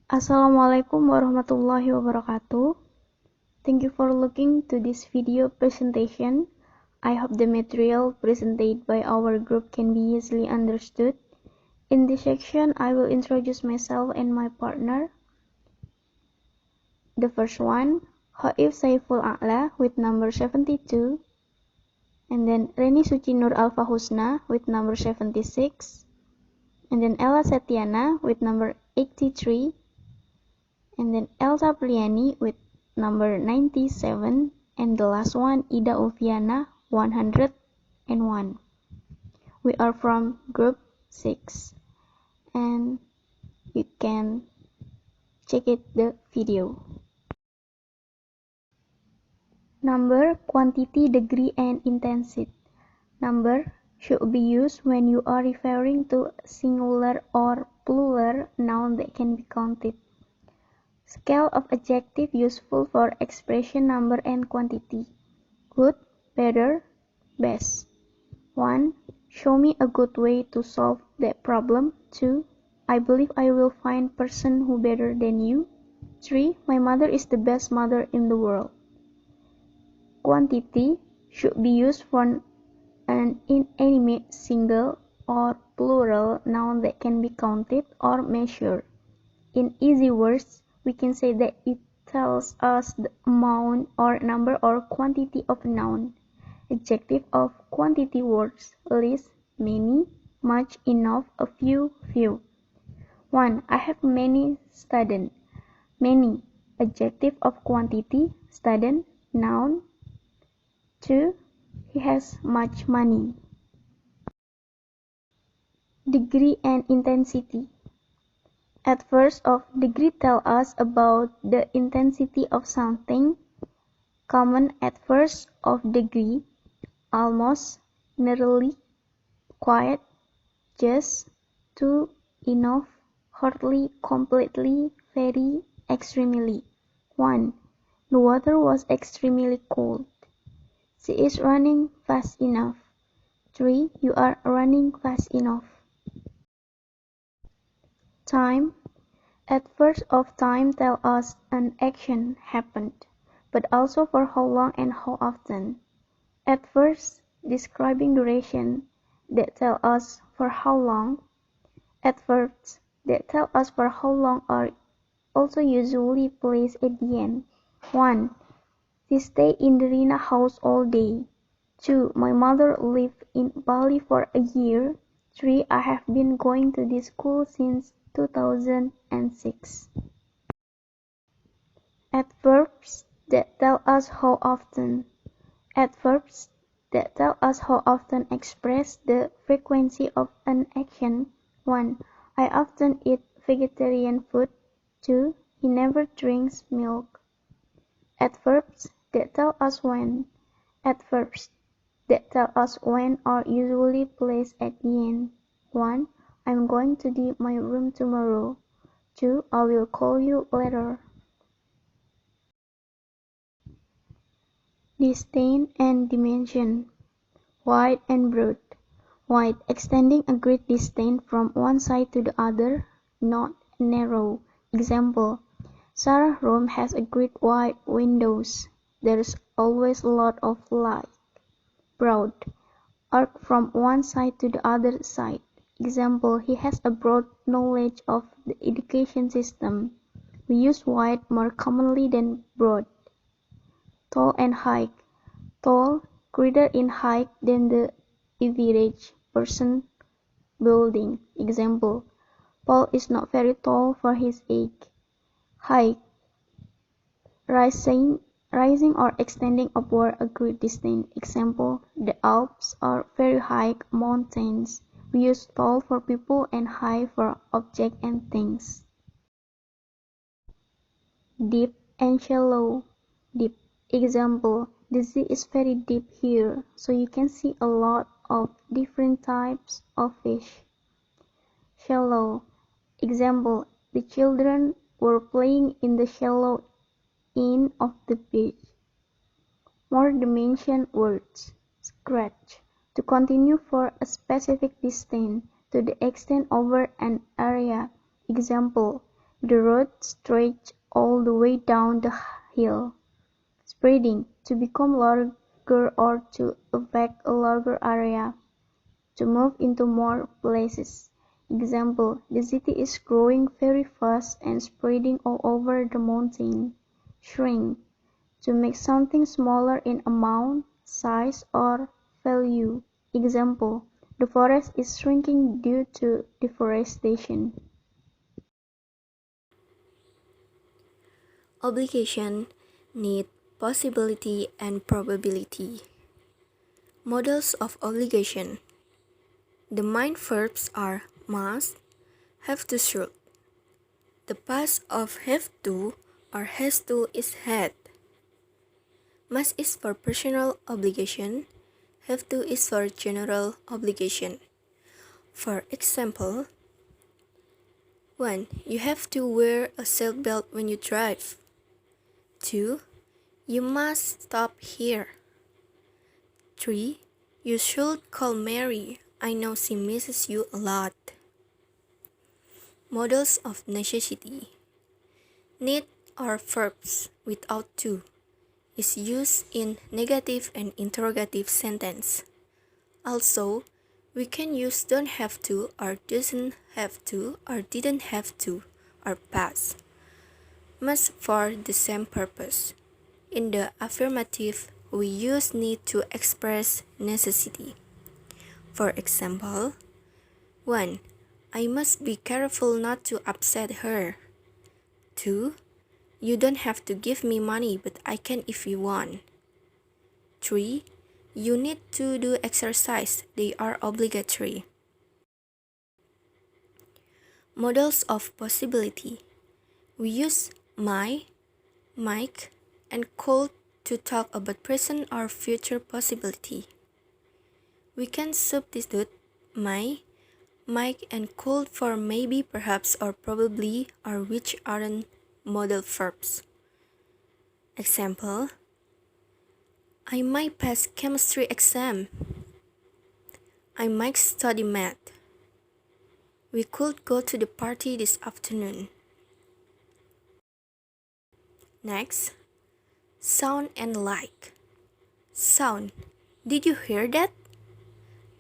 Assalamualaikum warahmatullahi wabarakatuh. Thank you for looking to this video presentation. I hope the material presented by our group can be easily understood. In this section, I will introduce myself and my partner. The first one, Hoif Saiful A'la with number 72. And then Reni Suci Nur Alfa Husna with number 76. And then Ella Setiana with number 83. And then Elsa Priani with number 97, and the last one Ida Ulfiana 101. We are from group 6, and you can check the video. Number, quantity, degree, and intensity. Number should be used when you are referring to a singular or plural noun that can be counted. Scale of adjective useful for expression number and quantity. Good, better, best. 1. Show me a good way to solve that problem. 2. I believe I will find person who better than you. 3. My mother is the best mother in the world. Quantity should be used for an inanimate single or plural noun that can be counted or measured. In easy words, we can say that it tells us the amount or number or quantity of a noun. Adjective of quantity words: list, many, much, enough, a few, few. 1. I have many students. Many. Adjective of quantity: student, noun. 2. He has much money. Degree and intensity. Adverbs of degree tell us about the intensity of something. Common adverbs of degree: almost, nearly, quite, just, too, enough, hardly, completely, very, extremely. 1. The water was extremely cold. She is running fast enough. 3. You are running fast enough. Time. Adverbs of time tell us an action happened, but also for how long and how often. Adverbs describing duration that tell us for how long. Adverbs that tell us for how long are also usually placed at the end. 1. She stayed in the Rina house all day. 2. My mother lived in Bali for a year. 3. I have been going to this school since 2006. Adverbs that tell us how often. Adverbs that tell us how often express the frequency of an action. 1. I often eat vegetarian food. 2. He never drinks milk. Adverbs that tell us when. Adverbs that tell us when are usually placed at the end. 1. I'm going to my room tomorrow. 2. I will call you later. Disdain and dimension. Wide and broad. Wide, extending a great disdain from one side to the other, not narrow. Example: Sarah's room has a great wide windows. There's always a lot of light. Broad, arc from one side to the other side. Example: he has a broad knowledge of the education system. We use wide more commonly than broad. Tall and high. Tall, greater in height than the average person. Building. Example: Paul is not very tall for his age. High, rising or extending upward a great distance. Example: the Alps are very high mountains. We use tall for people and high for objects and things. Deep and shallow. Deep. Example: the sea is very deep here, so you can see a lot of different types of fish. Shallow. Example: the children were playing in the shallow end of the beach. More dimension words. Scratch. To continue for a specific distance, to the extent over an area. Example: The road stretched all the way down the hill, spreading, to become larger or to affect a larger area, to move into more places. Example, the city is growing very fast and spreading all over the mountain. Shrink, to make something smaller in amount, size, or value. Example, the forest is shrinking due to deforestation. Obligation, need, possibility, and probability. Models of obligation. The main verbs are must, have to, should. The past of have to or has to is had. Must is for personal obligation, have to is for general obligation. For example, 1. You have to wear a seatbelt when you drive. 2. You must stop here. 3. You should call Mary. I know she misses you a lot. Models of necessity. Need or verbs without to is used in negative and interrogative sentence. Also, we can use don't have to or doesn't have to or didn't have to or past. Must for the same purpose. In the affirmative, we use need to express necessity. For example, 1. I must be careful not to upset her. 2. You don't have to give me money, but I can if you want. 3. You need to do exercise. They are obligatory. Models of possibility. We use might, and could to talk about present or future possibility. We can substitute might, and could for maybe, perhaps, or probably, or which aren't modal verbs. Example, I might pass chemistry exam. I might study math. We could go to the party this afternoon. Next, sound and light. Sound. Did you hear that?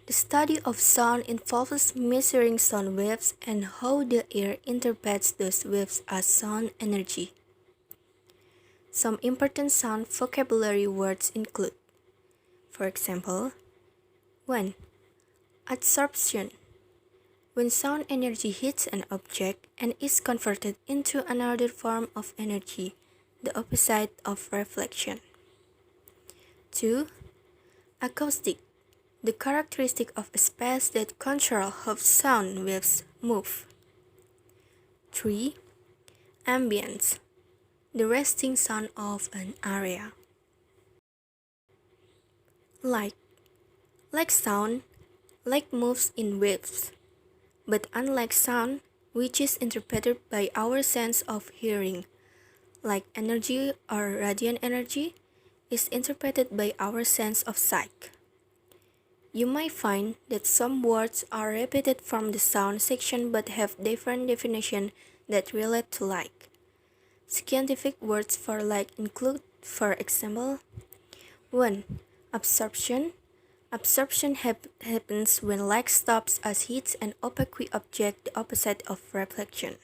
The study of sound involves measuring sound waves and how the ear interprets those waves as sound energy. Some important sound vocabulary words include, for example, 1. Adsorption. When sound energy hits an object and is converted into another form of energy, the opposite of reflection. 2. Acoustic. The characteristic of a space that controls how sound waves move. 3. Ambience. The resting sound of an area. Like sound, like moves in waves, but unlike sound, which is interpreted by our sense of hearing, like energy or radiant energy, is interpreted by our sense of sight. You might find that some words are repeated from the sound section but have different definitions that relate to like. Scientific words for like include, for example, 1. Absorption. Absorption happens when light stops as hits an opaque object, the opposite of reflection.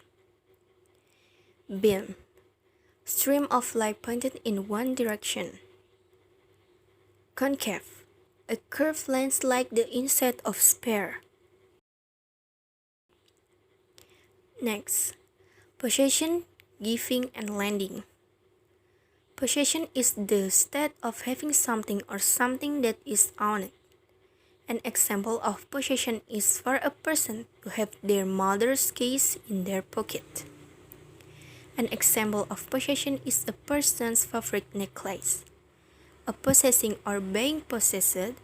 Beam. Stream of light pointed in one direction. Concave. A curved lens like the inside of sphere. Next, possession, giving, and lending. Possession is the state of having something or something that is owned. An example of possession is for a person to have their mother's keys in their pocket. An example of possession is a person's favorite necklace. A possessing or being possessed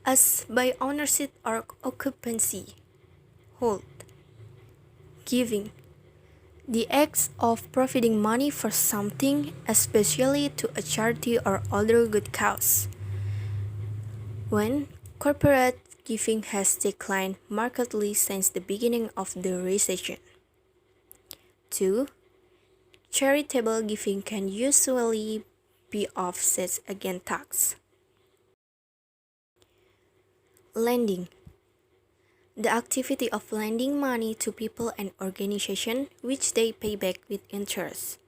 as by ownership or occupancy. Hold. Giving. The act of providing money for something, especially to a charity or other good cause. When corporate giving has declined markedly since the beginning of the recession. 2. Charitable giving can usually be offset against tax. Lending. The activity of lending money to people and organizations which they pay back with interest.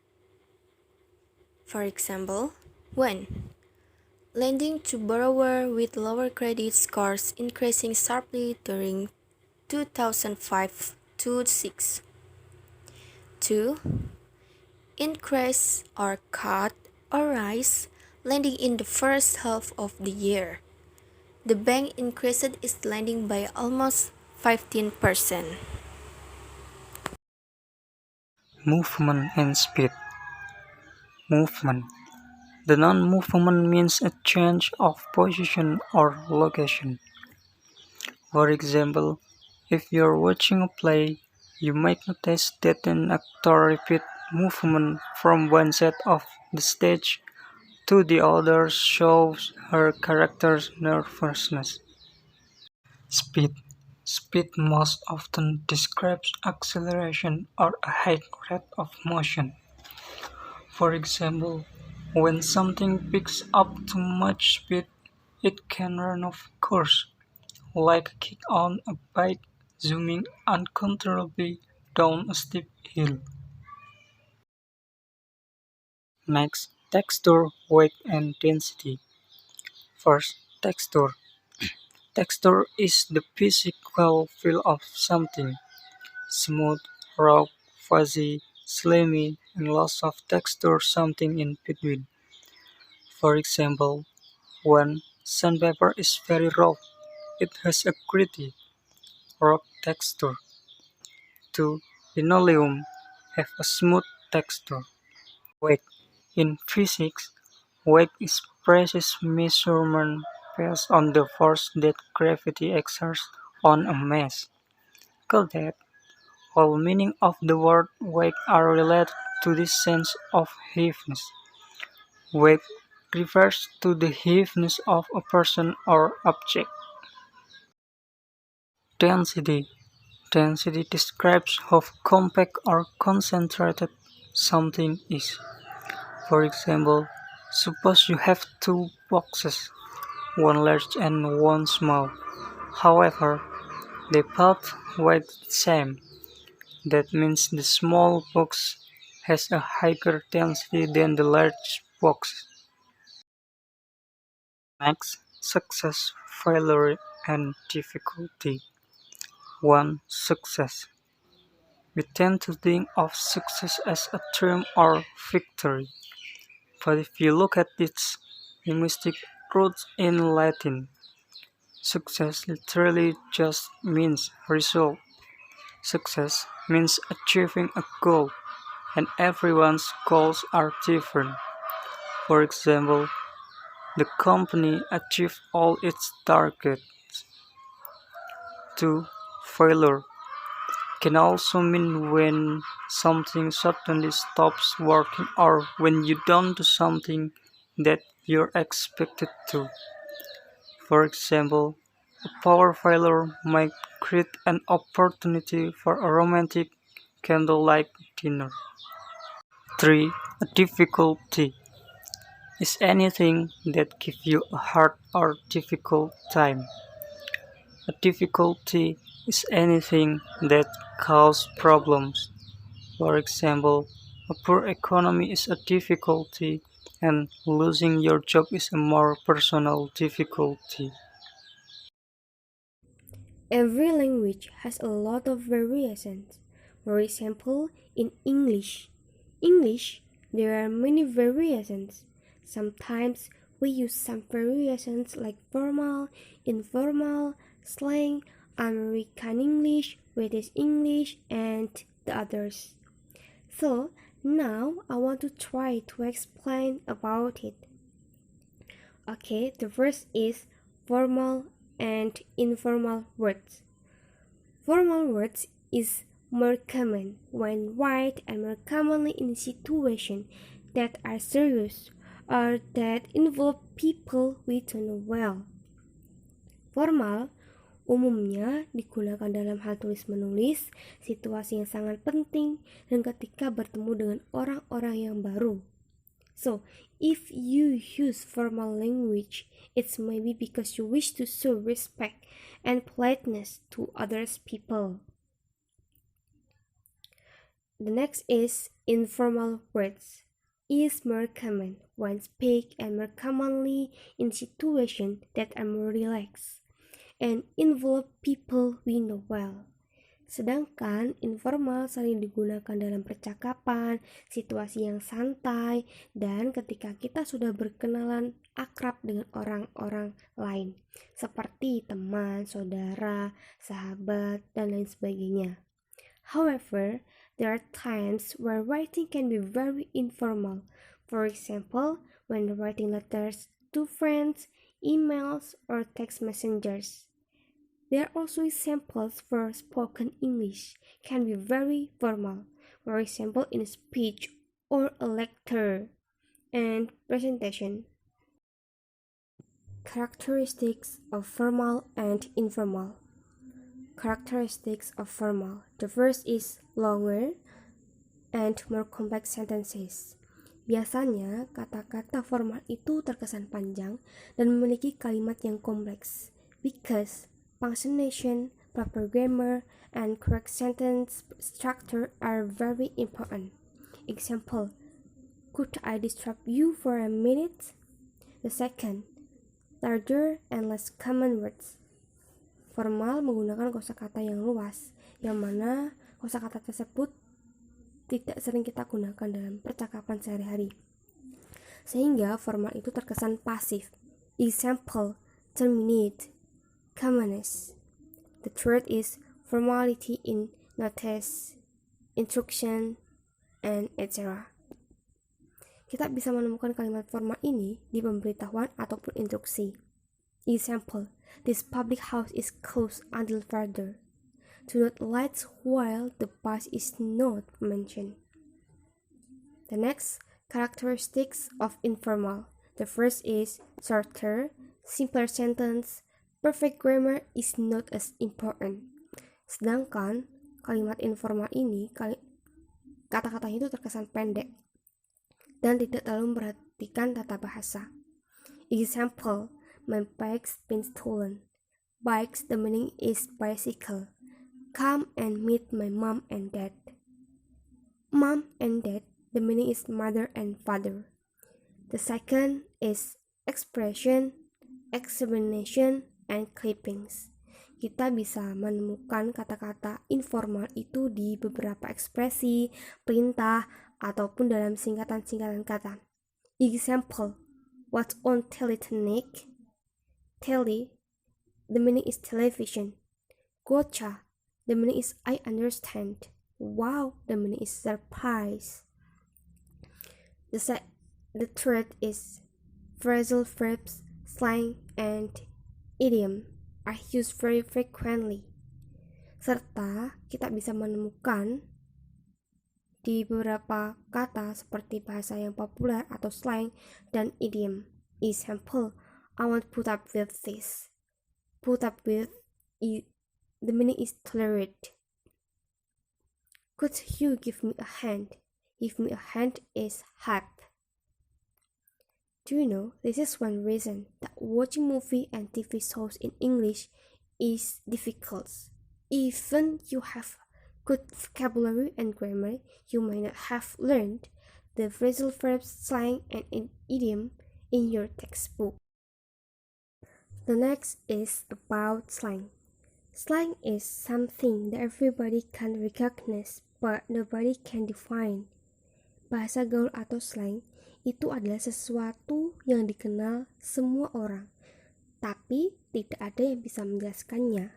For example, 1. Lending to borrowers with lower credit scores increasing sharply during 2005 to 6. 2. Increase or cut or rise lending in the first half of the year. The bank increased its lending by almost 15%. Movement and speed. Movement. The non-movement means a change of position or location. For example, if you're watching a play, you might notice that an actor repeats movement from one side of the stage to the other shows her character's nervousness. Speed. Speed most often describes acceleration or a high rate of motion. For example, when something picks up too much speed, it can run off course, like a kid on a bike zooming uncontrollably down a steep hill. Next, texture, weight, and density. First, texture. Texture is the physical feel of something. Smooth, rough, fuzzy, slimy, and loss of texture something in between. For example, 1. Sandpaper is very rough. It has a gritty, rock texture. 2. Linoleum have a smooth texture. Weight. In physics, weight is precise measurement based on the force that gravity exerts on a mass. Recall that all meaning of the word weight are related to this sense of heaviness. Weight refers to the heaviness of a person or object. Density. Density describes how compact or concentrated something is. For example, suppose you have two boxes, one large and one small. However, they both weigh the same. That means the small box has a higher density than the large box. Next, success, failure, and difficulty. 1. Success. We tend to think of success as a triumph or victory, but if you look at its linguistic roots in Latin, success literally just means result. Success means achieving a goal, and everyone's goals are different. For example, the company achieved all its targets. 2. Failure can also mean when something suddenly stops working or when you don't do something that you're expected to. For example, a power failure might create an opportunity for a romantic candlelight dinner. 3. A difficulty is anything that gives you a hard or difficult time. A difficulty is anything that causes problems. For example, a poor economy is a difficulty and losing your job is a more personal difficulty. Every language has a lot of variations. For example, in English, there are many variations. Sometimes we use some variations like formal, informal, slang, American English, British English, and the others. So now I want to try to explain about it. Okay, the first is formal and informal words. Formal words is more common when wide and more commonly in situations that are serious or that involve people we don't know well. Formal Umumnya digunakan dalam hal tulis-menulis, situasi yang sangat penting, dan ketika bertemu dengan orang-orang yang baru. So, if you use formal language, it's maybe because you wish to show respect and politeness to others people. The next is informal words. Is more common when speak and more commonly in situations that are more relaxed and involve people we know well. Sedangkan informal sering digunakan dalam percakapan, situasi yang santai, dan ketika kita sudah berkenalan akrab dengan orang-orang lain, seperti teman, saudara, sahabat, dan lain sebagainya. However, there are times where writing can be very informal. For example, when writing letters to friends, emails, or text messengers. There are also examples where spoken English can be very formal, for example in a speech or a lecture and presentation. Characteristics of formal and informal. Characteristics of formal. The first is longer and more complex sentences. Biasanya, kata-kata formal itu terkesan panjang dan memiliki kalimat yang kompleks because punctuation, proper grammar, and correct sentence structure are very important. Example, could I disturb you for a minute? The second, larger and less common words. Formal menggunakan kosakata yang luas, yang mana kosakata tersebut tidak sering kita gunakan dalam percakapan sehari-hari. Sehingga formal itu terkesan pasif. Example, terminate, commonness. The third is formality in notice, instruction, and etc. Kita bisa menemukan kalimat formal ini di pemberitahuan ataupun instruksi. Example, this public house is closed until further. Do not light while the bus is not mentioned. The next, characteristics of informal. The first is shorter, simpler sentence. Perfect grammar is not as important. Sedangkan kalimat informal ini, kata-katanya itu terkesan pendek dan tidak terlalu memperhatikan tata bahasa. Example, my bike's been stolen. Bikes, the meaning is bicycle. Come and meet my mom and dad. Mom and dad, the meaning is mother and father. The second is expression, explanation, and clippings. Kita bisa menemukan kata-kata informal itu di beberapa ekspresi, perintah, ataupun dalam singkatan-singkatan kata. Example, what's on telly tonight? Telly, the meaning is television. Gotcha, the meaning is I understand. Wow, the meaning is surprise. The third is phrasal verbs, slang, and idiom are used very frequently. Serta kita bisa menemukan di beberapa kata seperti bahasa yang populer atau slang dan idiom. Example, I won't put up with this. Put up with, the meaning is tolerate. Could you give me a hand? Give me a hand is help. Do you know, this is one reason that watching movie and TV shows in English is difficult. Even you have good vocabulary and grammar, you might not have learned the phrasal verbs, slang, and idiom in your textbook. The next is about slang. Slang is something that everybody can recognize, but nobody can define. Bahasa gaul atau slang itu adalah sesuatu yang dikenal semua orang, tapi tidak ada yang bisa menjelaskannya.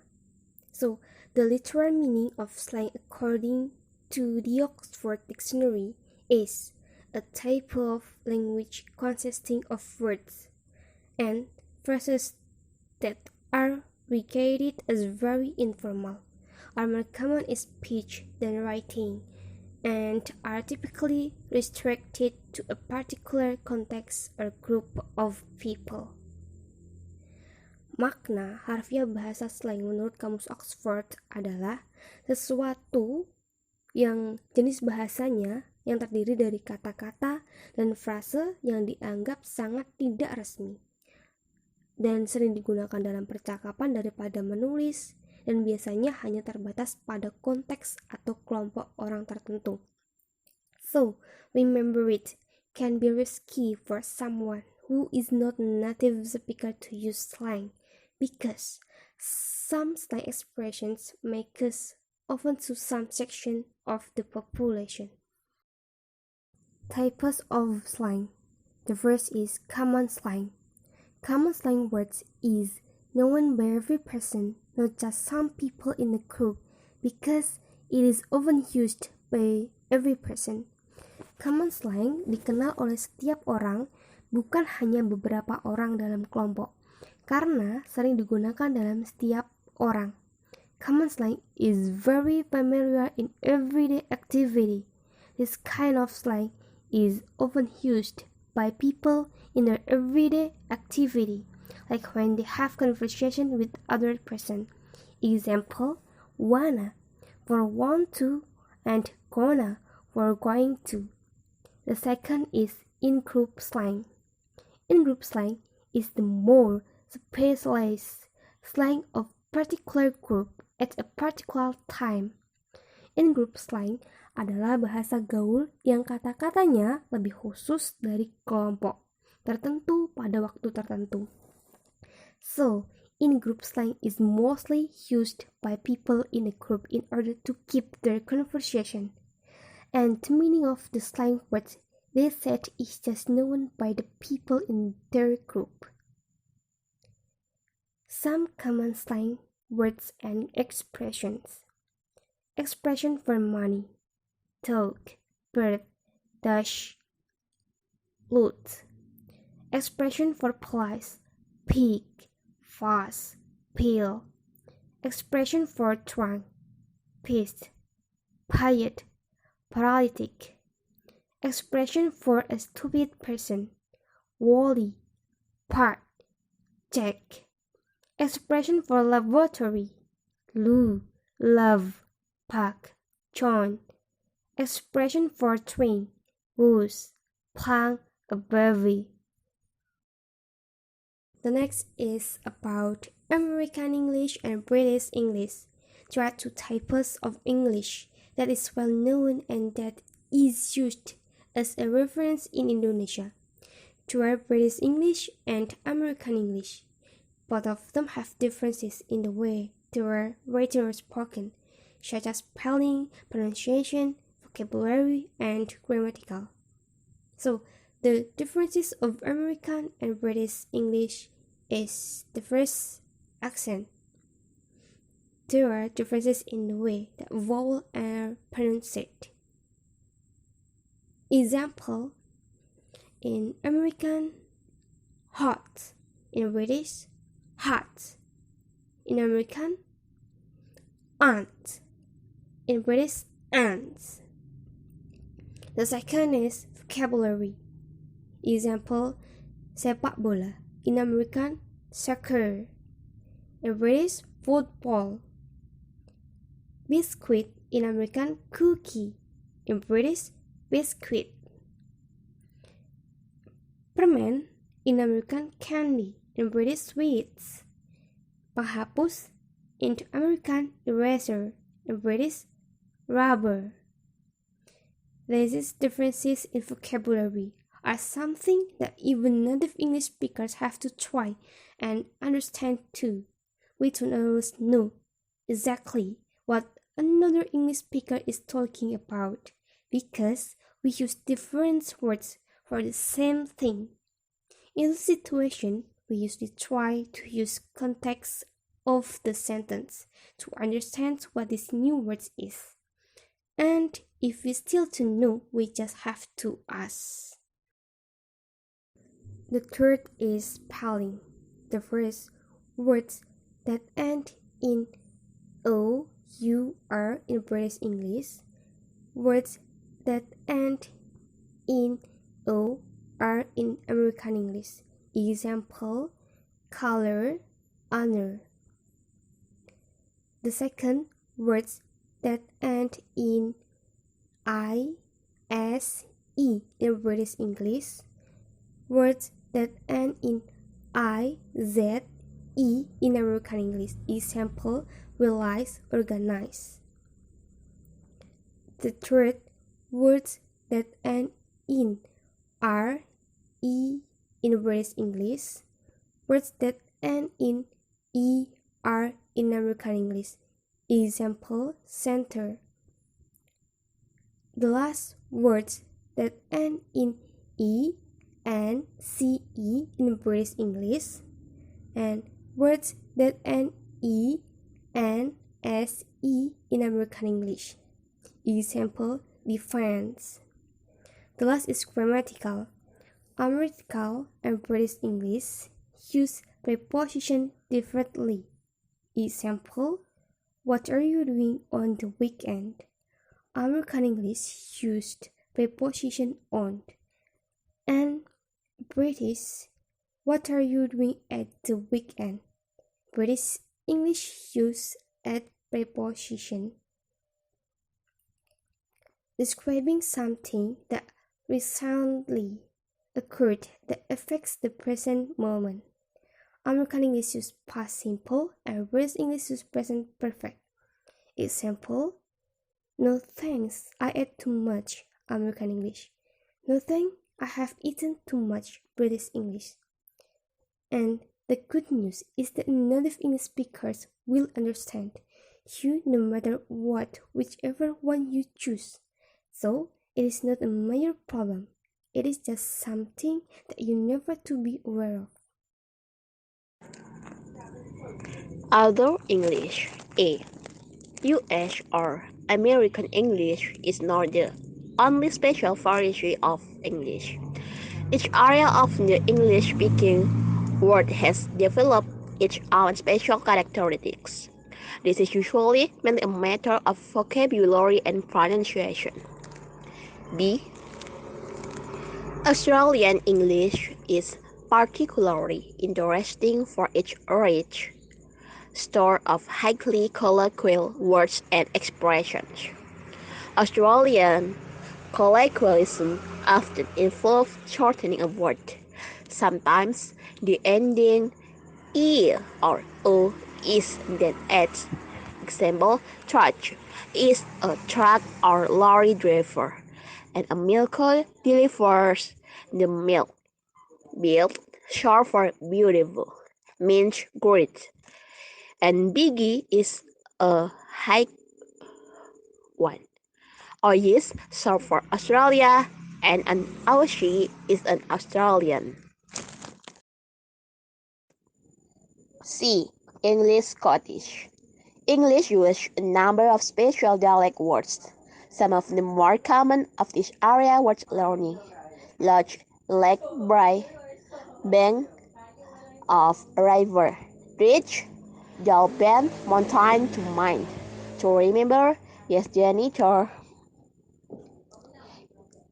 So, the literal meaning of slang according to the Oxford Dictionary is a type of language consisting of words and phrases that are regarded as very informal, are more common in speech than writing, and are typically restricted to a particular context or group of people. Makna harfiah bahasa slang menurut Kamus Oxford adalah sesuatu yang jenis bahasanya yang terdiri dari kata-kata dan frase yang dianggap sangat tidak resmi dan sering digunakan dalam percakapan daripada menulis, dan biasanya hanya terbatas pada konteks atau kelompok orang tertentu. So, remember it can be risky for someone who is not a native speaker to use slang, because some slang expressions make us often to some section of the population. Types of slang. The first is common slang. Common slang words is known by every person, not just some people in the group, because it is often used by every person. Common slang dikenal oleh setiap orang, bukan hanya beberapa orang dalam kelompok, karena sering digunakan dalam setiap orang. Common slang is very familiar in everyday activity. This kind of slang is often used by people in their everyday activity, like when they have conversation with other person. Example, wanna for want to and gonna for going to. The second is in-group slang. In-group slang is the more specialized slang of particular group at a particular time. In-group slang adalah bahasa gaul yang kata-katanya lebih khusus dari kelompok tertentu pada waktu tertentu. So, in-group slang is mostly used by people in a group in order to keep their conversation. And the meaning of the slang words they said is just known by the people in their group. Some common slang words and expressions. Expression for money: talk, bird, dash, loot. Expression for place: pig, fast, pale. Expression for trunk: pissed, tired, paralytic. Expression for a stupid person: wally, part, jack. Expression for laboratory: loo, love, pack, John. Expression for train: bus, plank, a baby. The next is about American English and British English. There are two types of English that is well known and that is used as a reference in Indonesia. There are British English and American English. Both of them have differences in the way they are written or spoken, such as spelling, pronunciation, vocabulary, and grammatical. So, the differences of American and British English is the first, accent. There are differences in the way that vowels are pronounced. Example, in American, hot. In British, hot. In American, aunt. In British, ants. The second is vocabulary. Example, sepak bola. In American, soccer. In British, football. Biscuit. In American, cookie. In British, biscuit. Permen. In American, candy. In British, sweets. Penghapus. In American, eraser. In British, rubber. These differences in vocabulary are something that even native English speakers have to try and understand too. We don't always know exactly what another English speaker is talking about because we use different words for the same thing. In this situation, we usually try to use context of the sentence to understand what this new word is. And if we still don't know, we just have to ask. The third is spelling. The first, words that end in O, U, R in British English. Words that end in O, R in American English. Example, color, honor. The second, words that end in I, S, E in British English. Words that end in I, Z, E in American English. Example, realize, organize. The third, words that end in R, E in British English. Words that end in E, R in American English. Example, center. The last, words that end in E and CE in British English, and words that end E and SE in American English. Example, defense. The last is grammatical. American and British English use preposition differently. Example, what are you doing on the weekend? American English used preposition on, and British, what are you doing at the weekend? British English use at preposition. Describing something that recently occurred that affects the present moment. American English use past simple and British English use present perfect. Example, no thanks, I ate too much. American English. No thanks, I have eaten too much. British English. And the good news is that native English speakers will understand you no matter what, whichever one you choose. So, it is not a major problem. It is just something that you never to be aware of. Other English. A. US or American English is not the only special variety of English. Each area of the English-speaking world has developed its own special characteristics. This is usually mainly a matter of vocabulary and pronunciation. B. Australian English is particularly interesting for its rich store of highly colloquial words and expressions. Australian colloquialism often involves shortening a word. Sometimes the ending "e" or "o" is then added. Example, truck is a truck or lorry driver, and a milker delivers the milk. Build, short for beautiful, means great. And Biggie is a high one. Oyes short for Australia, and an Aussie is an Australian. C. English Scottish. English uses a number of special dialect words. Some of the more common of this area words learning. Lodge, lake, brae, bank of a river, ridge, dull bend, mountain to mine. To remember, yes, janitor.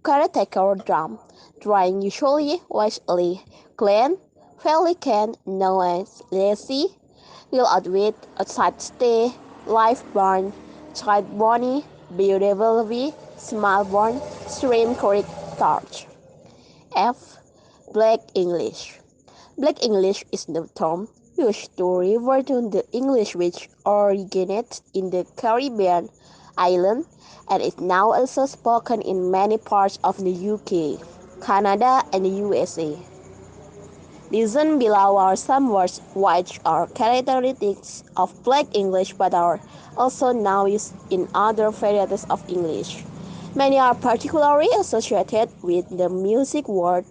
Caretaker drum, drying usually wisely, clean, fairly can, known as lazy, will outwit, outside stay, life born, child bonny, beautiful small born, stream creek torch. F. Black English. Black English is the term used to refer to the English which originated in the Caribbean island and is now also spoken in many parts of the UK, Canada, and the USA. Listed below are some words which are characteristics of Black English but are also now used in other varieties of English. Many are particularly associated with the music world.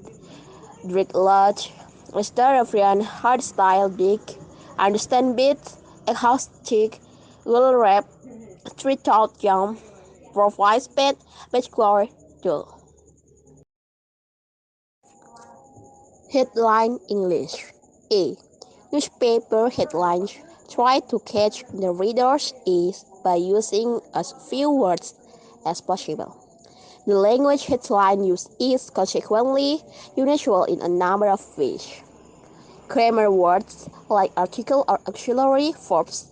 Drake Lodge, Restoravian, hardstyle, big, understand beats, acoustic, will rap, street talk, jump, provides pet, bachelor, dull. Headline English. A. Newspaper headlines try to catch the reader's ears by using as few words as possible. The language headline use is consequently unusual in a number of ways. Grammar words like article or auxiliary verbs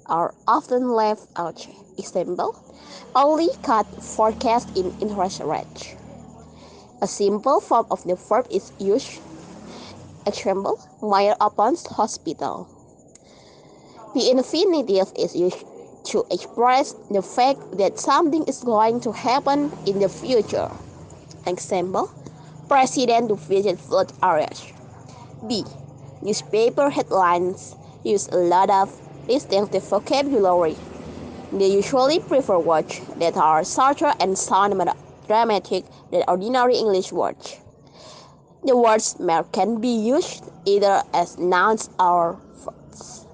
are often left out. Example, only cut forecast in interest rate. A simple form of the verb is used. Example, Mayor opens hospital. The infinitive is used to express the fact that something is going to happen in the future. Example, President to visit flood areas. B. Newspaper headlines use a lot of distinctive vocabulary. They usually prefer words that are shorter and sound more dramatic than ordinary English words. The words can be used either as nouns or verbs.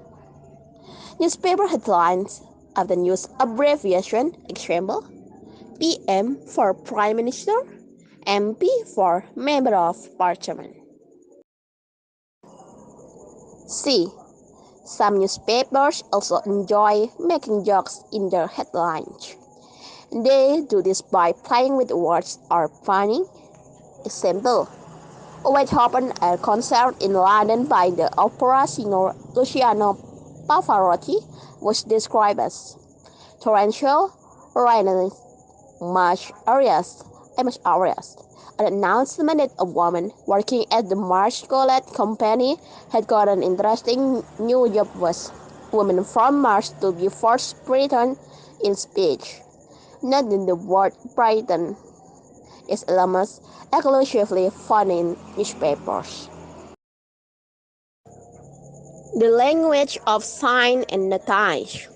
Newspaper headlines often use abbreviation. Example, PM for Prime Minister, MP for Member of Parliament. C. Some newspapers also enjoy making jokes in their headlines. They do this by playing with words or punning. Example, White opened a concert in London by the opera singer Luciano Pavarotti was described as torrential rain in much areas. An announcement that a woman working at the Marsh Chocolate Company had got an interesting new job was women from Mars to be first Britain in speech. Note that the word Britain is almost exclusively found in newspapers. The language of sign and notice.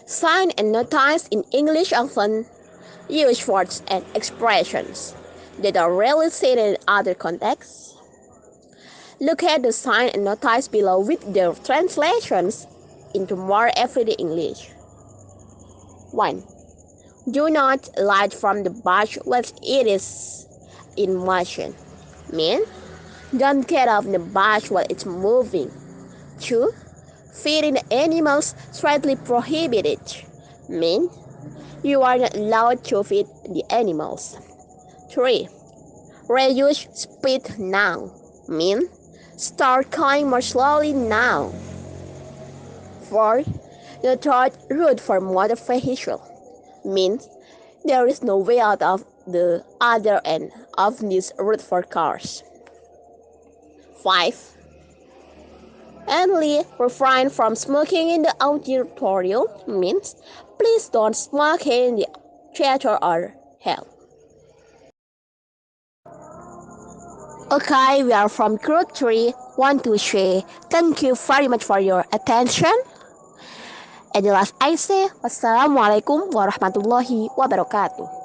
Sign and notice in English often use words and expressions that are rarely seen in other contexts. Look at the sign and notice below with their translations into more everyday English. 1. Do not light from the bush while it is in motion. Mean, don't get off the bush while it's moving. 2. Feeding animals strictly prohibited. Mean, you are not allowed to feed the animals. 3. Reduce speed now. Mean, start going more slowly now. 4. The third route for motor vehicle means there is no way out of the other end of this route for cars. 5. Only refrain from smoking in the auditorium means please don't smoke in the theater or hell. Okay, we are from group 3, 1 to 3. Thank you very much for your attention. And the last I say, wassalamualaikum warahmatullahi wabarakatuh.